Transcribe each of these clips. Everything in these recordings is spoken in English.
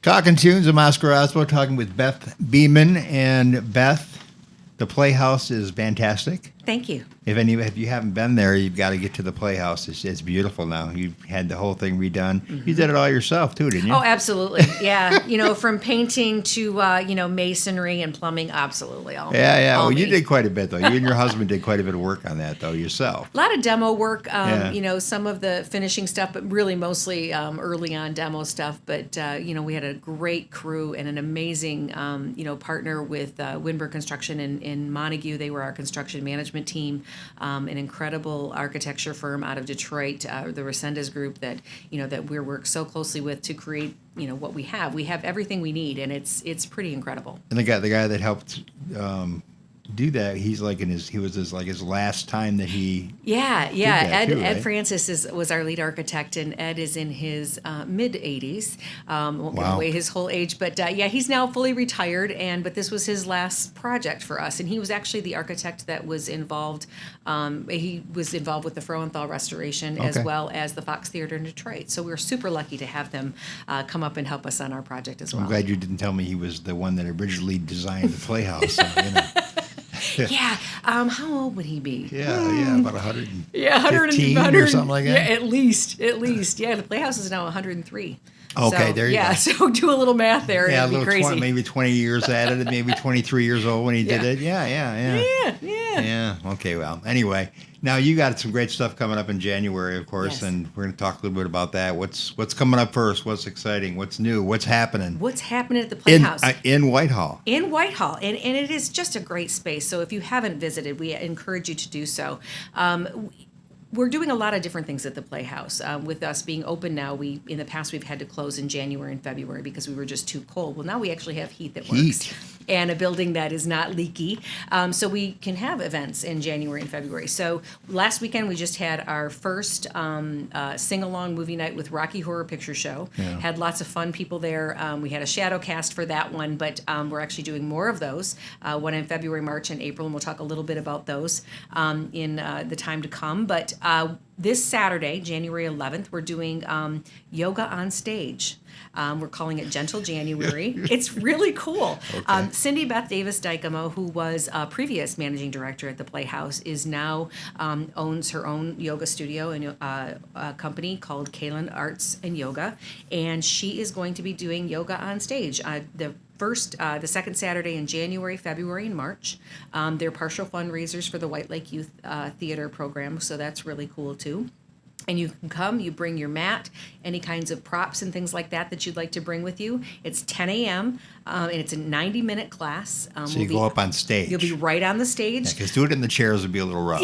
Talking Tunes, I'm Oscar Osbo, talking with Beth Beaman. And Beth, the Playhouse is fantastic. Thank you. If you haven't been there, you've got to get to the Playhouse. It's beautiful now. You had the whole thing redone. Mm-hmm. You did it all yourself too, didn't you? Oh, absolutely. Yeah. From painting to, masonry and plumbing, absolutely. Yeah. All Well, you me. did quite a bit, though. You and your husband did quite a bit of work on that, though, yourself. A lot of demo work, Yeah. some of the finishing stuff, but really mostly early on demo stuff. But, we had a great crew and an amazing, partner with Winberg Construction in Montague. They were our construction management team, an incredible architecture firm out of Detroit, the Resendez Group that we work so closely with to create, what we have. We have everything we need, and it's pretty incredible. And the guy that helped do that, he was his last time that he Yeah. that too, Ed right? Francis was our lead architect, and Ed is in his mid 80s. Won't give Wow. away his whole age, but he's now fully retired. But this was his last project for us, and he was actually the architect that was involved. He was involved with the Frohenthal restoration as Okay. well as the Fox Theater in Detroit. So we were super lucky to have them come up and help us on our project as well. I'm glad you didn't tell me he was the one that originally designed the Playhouse. So, Yeah. How old would he be? Yeah, about 100. Yeah, 15 or something like that? Yeah, at least. Yeah, the Playhouse is now 103. Okay, So, there you go. So do a little math there, Yeah, a and it'd be little crazy. maybe 20 years at it, maybe 23 years old when he did Yeah. it. Yeah. Yeah, okay, well, anyway, now you got some great stuff coming up in January, of course, Yes. and we're going to talk a little bit about that. What's coming up first? What's exciting? What's new? What's happening? What's happening at the in Playhouse? in Whitehall? In Whitehall, and it is just a great space. So if you haven't visited, we encourage you to do so. We're doing a lot of different things at the Playhouse. With us being open now, in the past we've had to close in January and February because we were just too cold. Well, now we actually have heat that works and a building that is not leaky, so we can have events in January and February. So last weekend we just had our first sing-along movie night with Rocky Horror Picture Show. Yeah. Had lots of fun people there. We had a shadow cast for that one, but we're actually doing more of those. One in February, March, and April, and we'll talk a little bit about those in the time to come. But this Saturday, January 11th, we're doing yoga on stage. We're calling it Gentle January. It's really cool. Okay. Cindy Beth Davis Dykamo, who was a previous managing director at the Playhouse, is now owns her own yoga studio and a company called Kalen Arts and Yoga, and she is going to be doing yoga on stage. The second Saturday in January, February, and March. They're partial fundraisers for the White Lake Youth Theater program, so that's really cool too. And you can come, you bring your mat, any kinds of props and things like that you'd like to bring with you. It's 10 a.m., and it's a 90-minute class. So you go up on stage. You'll be right on the stage. Because do it in the chairs would be a little rough.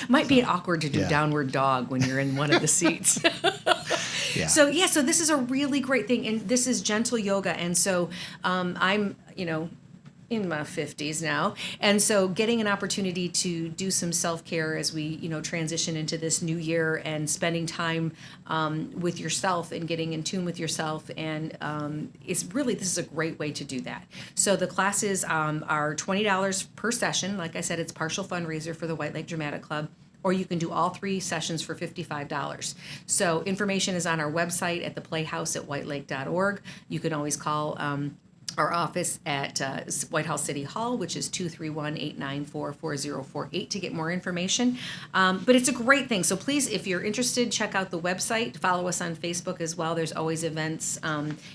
Might be awkward to do Yeah. downward dog when you're in one of the seats. Yeah. So this is a really great thing, and this is gentle yoga, and so I'm in my 50s now, and so getting an opportunity to do some self-care as we transition into this new year, and spending time with yourself and getting in tune with yourself, and this is a great way to do that. So the classes are $20 per session. Like I said, it's partial fundraiser for the White Lake Dramatic Club. Or you can do all 3 sessions for $55. So information is on our website at theplayhouse@whitelake.org. You can always call our office at Whitehall City Hall, which is 231-894-4048 to get more information. But it's a great thing. So please, if you're interested, check out the website. Follow us on Facebook as well. There's always events.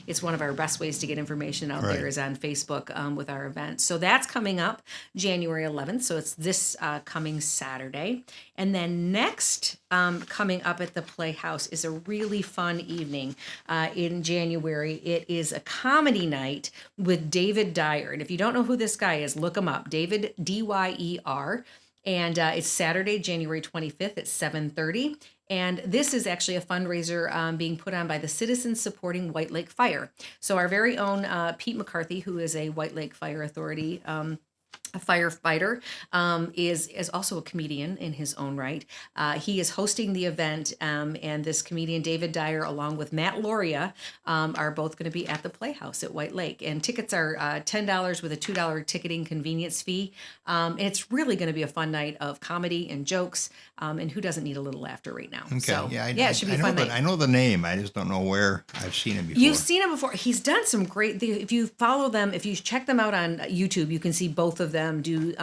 It's one of our best ways to get information out Right. there is on Facebook with our events. So that's coming up January 11th. So it's this coming Saturday. And then next coming up at the Playhouse is a really fun evening in January. It is a comedy night with David Dyer. And if you don't know who this guy is, look him up. David, D-Y-E-R. And it's Saturday, January 25th at 7:30. And this is actually a fundraiser being put on by the Citizens Supporting White Lake Fire. So our very own Pete McCarthy, who is a White Lake Fire Authority a firefighter, is also a comedian in his own right. He is hosting the event, and this comedian David Dyer, along with Matt Loria, are both going to be at the Playhouse at White Lake. And tickets are $10 with a $2 ticketing convenience fee. And it's really going to be a fun night of comedy and jokes. And who doesn't need a little laughter right now? Okay. So, Yeah, it should be a fun night. I know the name. I just don't know where I've seen him before. You've seen him before. He's done some great. If you follow them, if you check them out on YouTube, you can see both of them do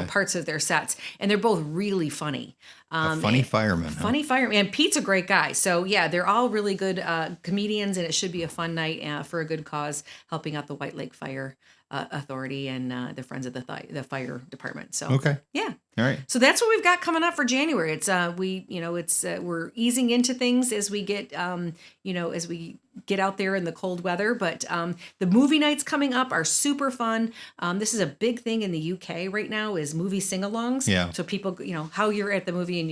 parts of their sets, and they're both really funny. A funny fireman. Funny fireman. And Pete's a great guy. So yeah, they're all really good comedians, and it should be a fun night for a good cause, helping out the White Lake Fire Authority and the Friends of the Fire Department. So Okay. yeah. All right. So that's what we've got coming up for January. It's we're easing into things as we get as we get out there in the cold weather. But the movie nights coming up are super fun. This is a big thing in the UK right now is movie sing-alongs. Yeah. So people, how you're at the movie and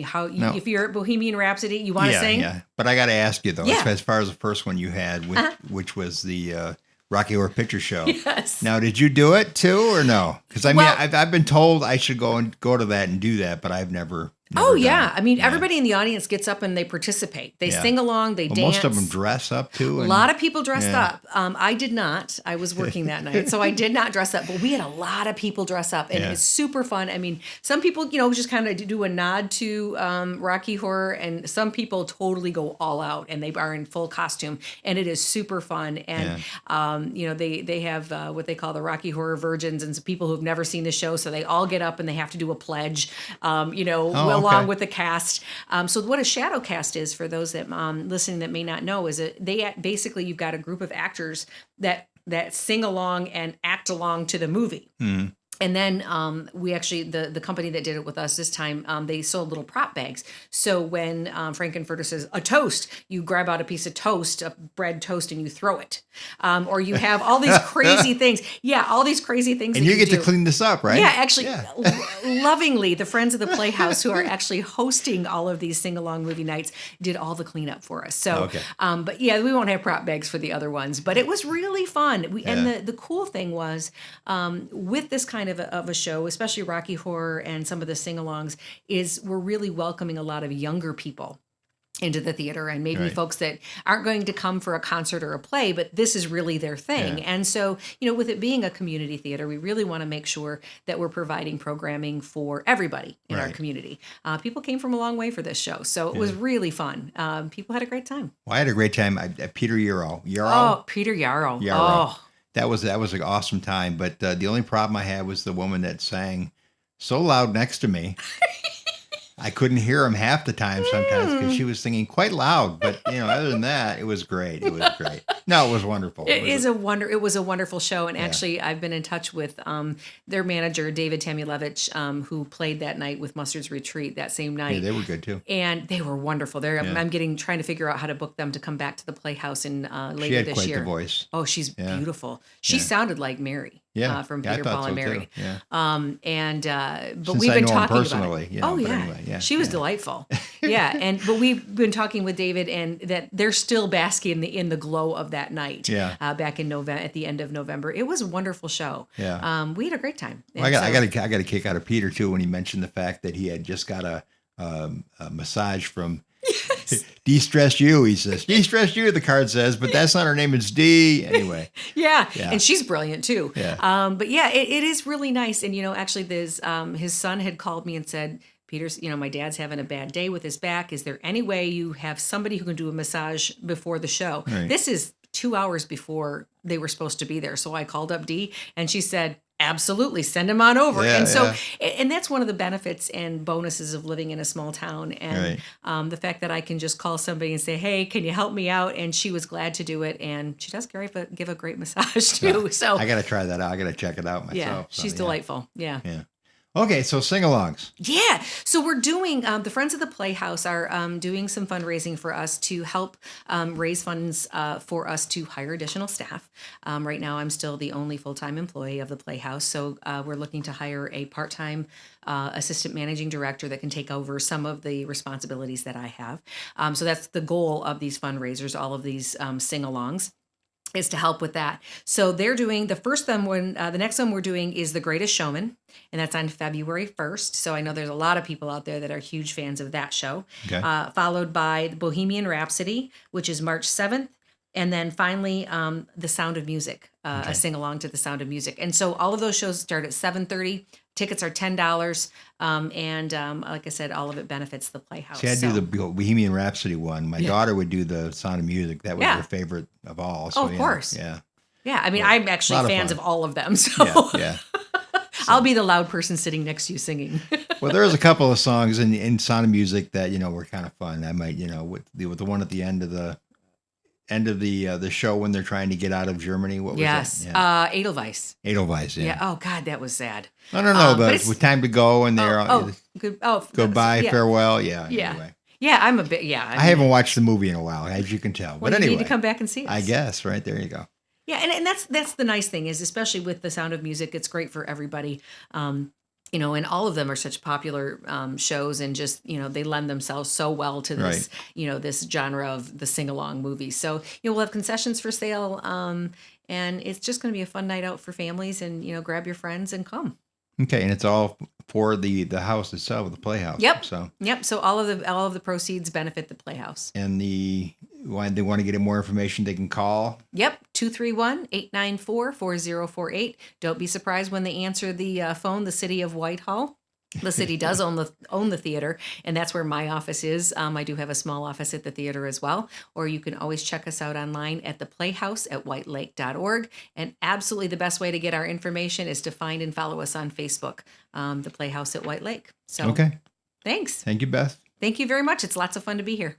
if you're at Bohemian Rhapsody, you want to sing. Yeah. But I got to ask you though, Yeah. as far as the first one you had, which was the Rocky Horror Picture Show. Yes. Now, did you do it too, or no? Because Well- I've been told I should go to that and do that, but I've never. Oh done yeah. it. I mean, everybody in the audience gets up and they participate. They sing along. They Well, dance. most of them dress up too. A lot of people dressed up. I did not. I was working that night, so I did not dress up. But we had a lot of people dress up, and it's super fun. I mean, some people, just kind of do a nod to Rocky Horror, and some people totally go all out, and they are in full costume, and it is super fun. And they have what they call the Rocky Horror Virgins, and some people who've never seen the show, so they all get up and they have to do a pledge, along with the cast. So what a shadow cast is, for those that listening that may not know, is basically you've got a group of actors that sing along and act along to the movie. Mm-hmm. And then we actually, the company that did it with us this time, they sold little prop bags. So when Frankenfurter says a toast, you grab out a piece of toast, a bread toast, and you throw it. Or you have all these crazy things. Yeah, all these crazy things. And that you get do. to clean this up, right? Yeah, actually, lovingly, the Friends of the Playhouse, who are actually hosting all of these sing-along movie nights, did all the cleanup for us. So, but yeah, we won't have prop bags for the other ones. But it was really fun. And the cool thing was, with this kind of a show, especially Rocky Horror and some of the sing-alongs, is we're really welcoming a lot of younger people into the theater, and maybe folks that aren't going to come for a concert or a play, but this is really their thing. Yeah. And so, with it being a community theater, we really want to make sure that we're providing programming for everybody in our community. People came from a long way for this show, so it was really fun. People had a great time. Well, I had a great time. Peter Yarrow. Oh, Peter Yarrow. Oh. That was an awesome time. But the only problem I had was the woman that sang so loud next to me. I couldn't hear him half the time sometimes because she was singing quite loud. But other than that, it was great. It was great. No, it was wonderful. It was a wonderful show, and actually, I've been in touch with their manager, David Tamulevich, who played that night with Mustard's Retreat that same night. Yeah, they were good too, and they were wonderful. I'm trying to figure out how to book them to come back to the Playhouse in later this year. She had quite the voice. Oh, she's beautiful. She sounded like Mary. From Peter, Paul, and Mary. Too. Yeah. But Since we've been I know talking personally, about it. Anyway, she was delightful. But we've been talking with David, and that they're still basking in the glow of that night. Yeah. Back in November, at the end of November, it was a wonderful show. Yeah. We had a great time. Well, I got a kick out of Peter too when he mentioned the fact that he had just got a massage from. De-stress you, he says. De-stress you, the card says, but that's not her name. It's D. Anyway. Yeah. And she's brilliant too. Yeah. But yeah, it is really nice. And, actually there's, his son had called me and said, Peter's, my dad's having a bad day with his back. Is there any way you have somebody who can do a massage before the show? Right. This is 2 hours before they were supposed to be there. So I called up Dee, and she said, absolutely, send him on over. Yeah, and so, and that's one of the benefits and bonuses of living in a small town. And the fact that I can just call somebody and say, hey, can you help me out? And she was glad to do it. And she does give a great massage too. So I got to try that out. I got to check it out myself. Yeah, she's delightful. Yeah. Okay, so sing-alongs. Yeah, so we're doing, the Friends of the Playhouse are doing some fundraising for us to help raise funds for us to hire additional staff. Right now, I'm still the only full-time employee of the Playhouse, so we're looking to hire a part-time assistant managing director that can take over some of the responsibilities that I have. So that's the goal of these fundraisers, all of these sing-alongs. is to help with that. So they're doing the first one. The next one we're doing is The Greatest Showman, and that's on February 1st. So I know there's a lot of people out there that are huge fans of that show. Okay. Followed by Bohemian Rhapsody, which is March 7th. And then finally, The Sound of Music, a sing along to The Sound of Music. And so all of those shows start at 7:30. Tickets are $10. Like I said, all of it benefits the Playhouse. See, I do the Bohemian Rhapsody one. My daughter would do The Sound of Music. That was her favorite of all. So, of course. Yeah. Yeah. I mean, I'm actually fans of all of them. So Yeah. I'll be the loud person sitting next to you singing. Well, there's a couple of songs in Sound of Music that, were kind of fun. I might, with the one at the end of the show when they're trying to get out of Germany. What was yes. that? Yeah. Edelweiss. Edelweiss, yeah. Oh, God, that was sad. No, but with Time to Go and they're goodbye, farewell. Yeah. Yeah. Anyway. Yeah, I'm a bit, yeah. I haven't watched the movie in a while, as you can tell. Well, but anyway. You need to come back and see us. I guess, right? There you go. Yeah, and that's the nice thing is, especially with The Sound of Music, it's great for everybody. And all of them are such popular shows, and just they lend themselves so well to this this genre of the sing along movie. So we'll have concessions for sale, and it's just going to be a fun night out for families, and grab your friends and come. Okay, and it's all for the house itself, the Playhouse. Yep. So all of the proceeds benefit the Playhouse. And when they want to get more information, they can call. Yep, 231-894-4048. Don't be surprised when they answer the phone. The city of Whitehall. The city does own the theater, and that's where my office is. I do have a small office at the theater as well, or you can always check us out online at the Playhouse at whitelake.org. And absolutely the best way to get our information is to find and follow us on Facebook, the Playhouse at White Lake. So, okay. Thanks. Thank you, Beth. Thank you very much. It's lots of fun to be here.